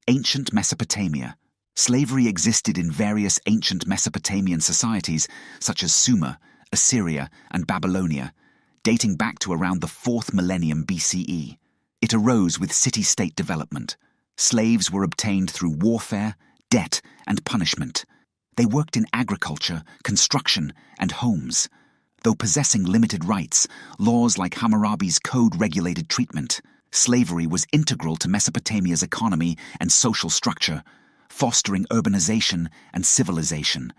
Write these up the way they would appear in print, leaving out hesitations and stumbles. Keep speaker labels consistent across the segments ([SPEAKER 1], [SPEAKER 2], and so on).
[SPEAKER 1] Ancient Mesopotamia. Slavery existed in various ancient Mesopotamian societies such as Sumer, Assyria, and Babylonia, dating back to around the 4th millennium BCE. It arose with city-state development. Slaves were obtained through warfare, debt, and punishment. They worked in agriculture, construction, and homes. Though possessing limited rights, laws like Hammurabi's code regulated treatment. Slavery was integral to Mesopotamia's economy and social structure, fostering urbanization and civilization.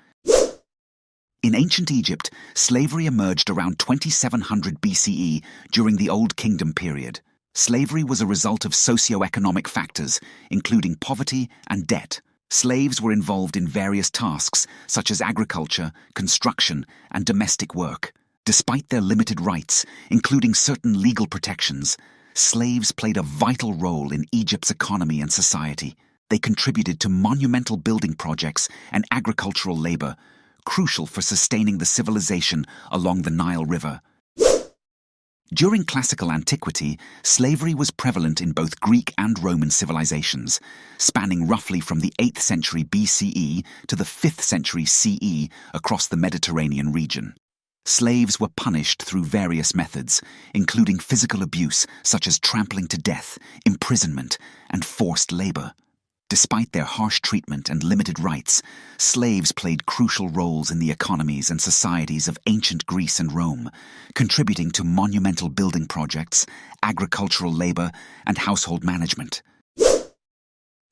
[SPEAKER 1] In ancient Egypt, slavery emerged around 2700 BCE during the Old Kingdom period. Slavery was a result of socio-economic factors, including poverty and debt. Slaves were involved in various tasks, such as agriculture, construction, and domestic work. Despite their limited rights, including certain legal protections, slaves played a vital role in Egypt's economy and society. They contributed to monumental building projects and agricultural labor, crucial for sustaining the civilization along the Nile River. During Classical Antiquity, slavery was prevalent in both Greek and Roman civilizations, spanning roughly from the 8th century BCE to the 5th century CE across the Mediterranean region. Slaves were punished through various methods, including physical abuse such as trampling to death, imprisonment, and forced labor. Despite their harsh treatment and limited rights, slaves played crucial roles in the economies and societies of ancient Greece and Rome, contributing to monumental building projects, agricultural labor, and household management.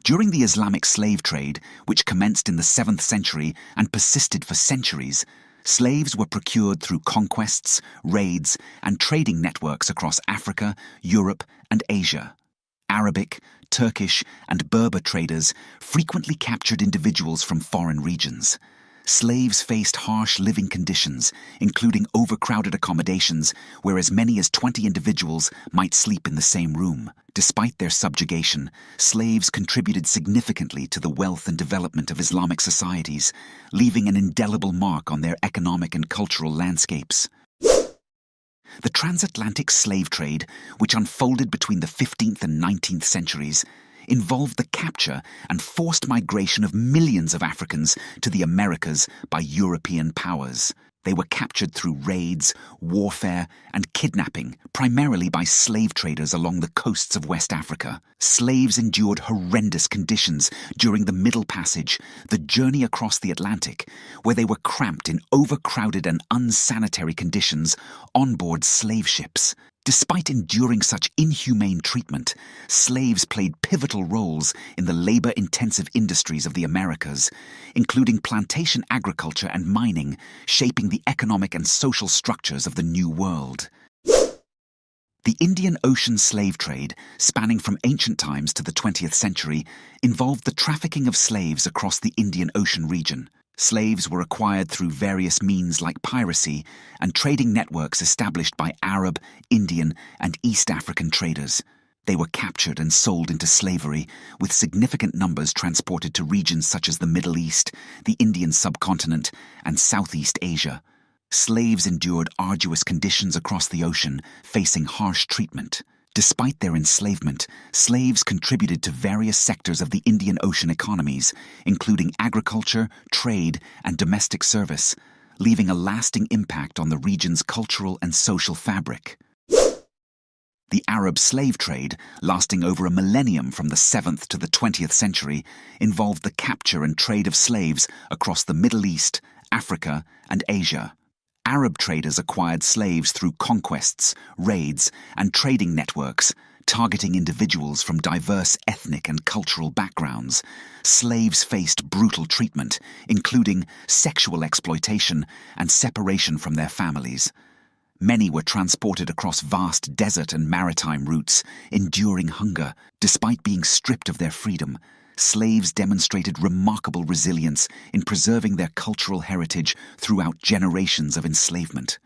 [SPEAKER 1] During the Islamic Slave Trade, which commenced in the 7th century and persisted for centuries, slaves were procured through conquests, raids, and trading networks across Africa, Europe, and Asia. Arabic, Turkish, and Berber traders frequently captured individuals from foreign regions. Slaves faced harsh living conditions, including overcrowded accommodations where as many as 20 individuals might sleep in the same room. Despite their subjugation, slaves contributed significantly to the wealth and development of Islamic societies, leaving an indelible mark on their economic and cultural landscapes. The Transatlantic slave trade, which unfolded between the 15th and 19th centuries, involved the capture and forced migration of millions of Africans to the Americas by European powers. They were captured through raids, warfare, and kidnapping, primarily by slave traders along the coasts of West Africa. Slaves endured horrendous conditions during the Middle Passage, the journey across the Atlantic, where they were cramped in overcrowded and unsanitary conditions on board slave ships. Despite enduring such inhumane treatment, slaves played pivotal roles in the labor-intensive industries of the Americas, including plantation agriculture and mining, shaping the economic and social structures of the New World. The Indian Ocean slave trade, spanning from ancient times to the 20th century, involved the trafficking of slaves across the Indian Ocean region. Slaves were acquired through various means like piracy and trading networks established by Arab, Indian, and East African traders. They were captured and sold into slavery, with significant numbers transported to regions such as the Middle East, the Indian subcontinent, and Southeast Asia. Slaves endured arduous conditions across the ocean, facing harsh treatment. Despite their enslavement, slaves contributed to various sectors of the Indian Ocean economies, including agriculture, trade, and domestic service, leaving a lasting impact on the region's cultural and social fabric. The Arab slave trade, lasting over a millennium from the 7th to the 20th century, involved the capture and trade of slaves across the Middle East, Africa, and Asia. Arab traders acquired slaves through conquests, raids, and trading networks, targeting individuals from diverse ethnic and cultural backgrounds. Slaves faced brutal treatment, including sexual exploitation and separation from their families. Many were transported across vast desert and maritime routes, enduring hunger. Despite being stripped of their freedom, slaves demonstrated remarkable resilience in preserving their cultural heritage throughout generations of enslavement.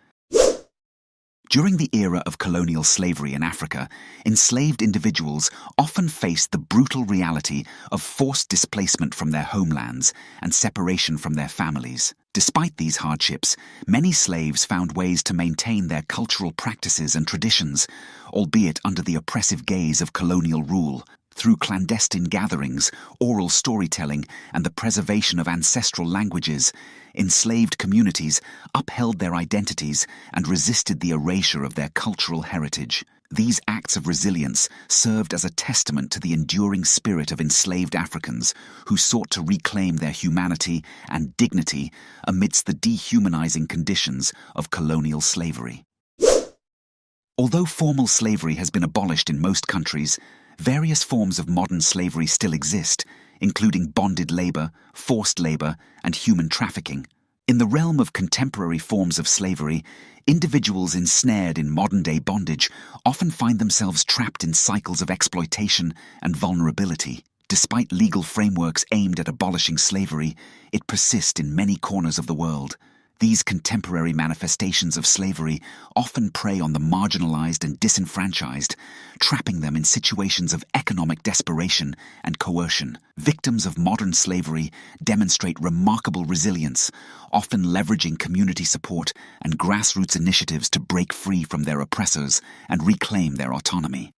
[SPEAKER 1] During the era of colonial slavery in Africa, enslaved individuals often faced the brutal reality of forced displacement from their homelands and separation from their families. Despite these hardships, many slaves found ways to maintain their cultural practices and traditions, albeit under the oppressive gaze of colonial rule. Through clandestine gatherings, oral storytelling, and the preservation of ancestral languages, enslaved communities upheld their identities and resisted the erasure of their cultural heritage. These acts of resilience served as a testament to the enduring spirit of enslaved Africans who sought to reclaim their humanity and dignity amidst the dehumanizing conditions of colonial slavery. Although formal slavery has been abolished in most countries, various forms of modern slavery still exist, including bonded labor, forced labor, and human trafficking. In the realm of contemporary forms of slavery, individuals ensnared in modern-day bondage often find themselves trapped in cycles of exploitation and vulnerability. Despite legal frameworks aimed at abolishing slavery, it persists in many corners of the world. These contemporary manifestations of slavery often prey on the marginalized and disenfranchised, trapping them in situations of economic desperation and coercion. Victims of modern slavery demonstrate remarkable resilience, often leveraging community support and grassroots initiatives to break free from their oppressors and reclaim their autonomy.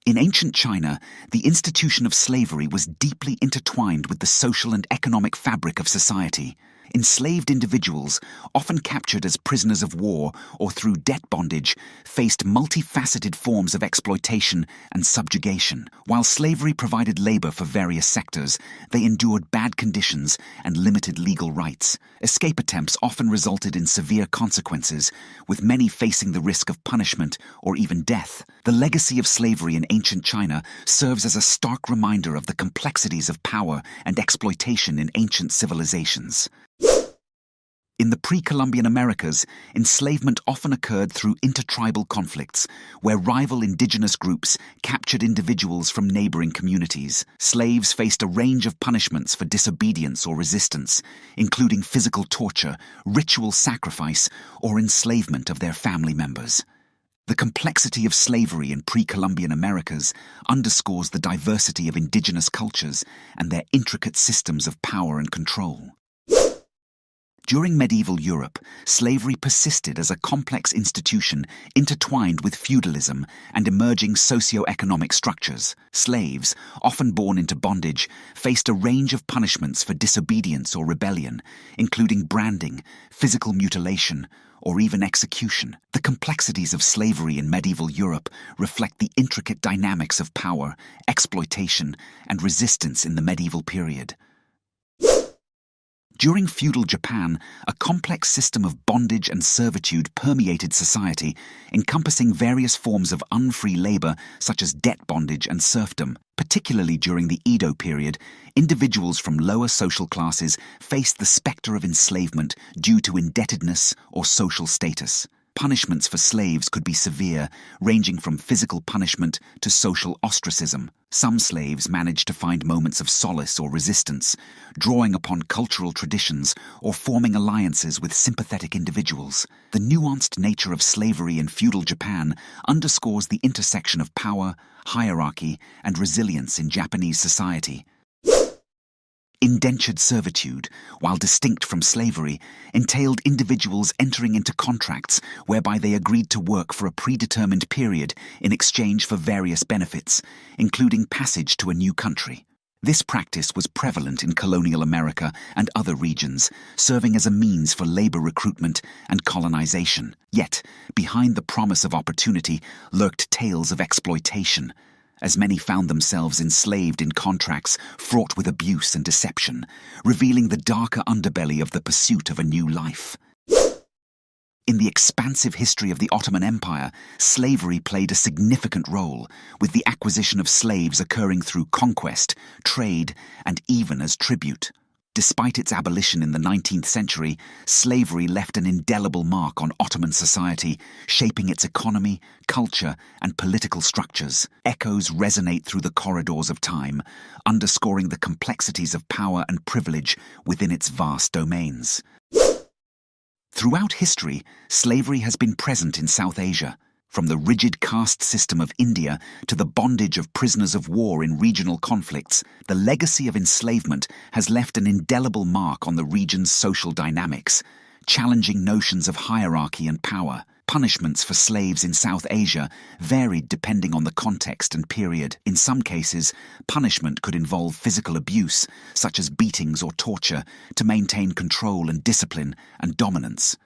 [SPEAKER 1] In ancient China, the institution of slavery was deeply intertwined with the social and economic fabric of society. Enslaved individuals, often captured as prisoners of war or through debt bondage, faced multifaceted forms of exploitation and subjugation. While slavery provided labor for various sectors, they endured bad conditions and limited legal rights. Escape attempts often resulted in severe consequences, with many facing the risk of punishment or even death. The legacy of slavery in ancient China serves as a stark reminder of the complexities of power and exploitation in ancient civilizations. In the pre-Columbian Americas, enslavement often occurred through intertribal conflicts, where rival indigenous groups captured individuals from neighboring communities. Slaves faced a range of punishments for disobedience or resistance, including physical torture, ritual sacrifice, or enslavement of their family members. The complexity of slavery in pre-Columbian Americas underscores the diversity of indigenous cultures and their intricate systems of power and control. During medieval Europe, slavery persisted as a complex institution intertwined with feudalism and emerging socio-economic structures. Slaves, often born into bondage, faced a range of punishments for disobedience or rebellion, including branding, physical mutilation, or even execution. The complexities of slavery in medieval Europe reflect the intricate dynamics of power, exploitation, and resistance in the medieval period. During feudal Japan, a complex system of bondage and servitude permeated society, encompassing various forms of unfree labor such as debt bondage and serfdom. Particularly during the Edo period, individuals from lower social classes faced the specter of enslavement due to indebtedness or social status. Punishments for slaves could be severe, ranging from physical punishment to social ostracism. Some slaves managed to find moments of solace or resistance, drawing upon cultural traditions or forming alliances with sympathetic individuals. The nuanced nature of slavery in feudal Japan underscores the intersection of power, hierarchy, and resilience in Japanese society. Indentured servitude, while distinct from slavery, entailed individuals entering into contracts whereby they agreed to work for a predetermined period in exchange for various benefits, including passage to a new country. This practice was prevalent in colonial America and other regions, serving as a means for labor recruitment and colonization. Yet, behind the promise of opportunity lurked tales of exploitation, as many found themselves enslaved in contracts fraught with abuse and deception, revealing the darker underbelly of the pursuit of a new life. In the expansive history of the Ottoman Empire, slavery played a significant role, with the acquisition of slaves occurring through conquest, trade, and even as tribute. Despite its abolition in the 19th century, slavery left an indelible mark on Ottoman society, shaping its economy, culture, and political structures. Echoes resonate through the corridors of time, underscoring the complexities of power and privilege within its vast domains. Throughout history, slavery has been present in South Asia. From the rigid caste system of India to the bondage of prisoners of war in regional conflicts, the legacy of enslavement has left an indelible mark on the region's social dynamics, challenging notions of hierarchy and power. Punishments for slaves in South Asia varied depending on the context and period. In some cases, punishment could involve physical abuse, such as beatings or torture, to maintain control and discipline and dominance.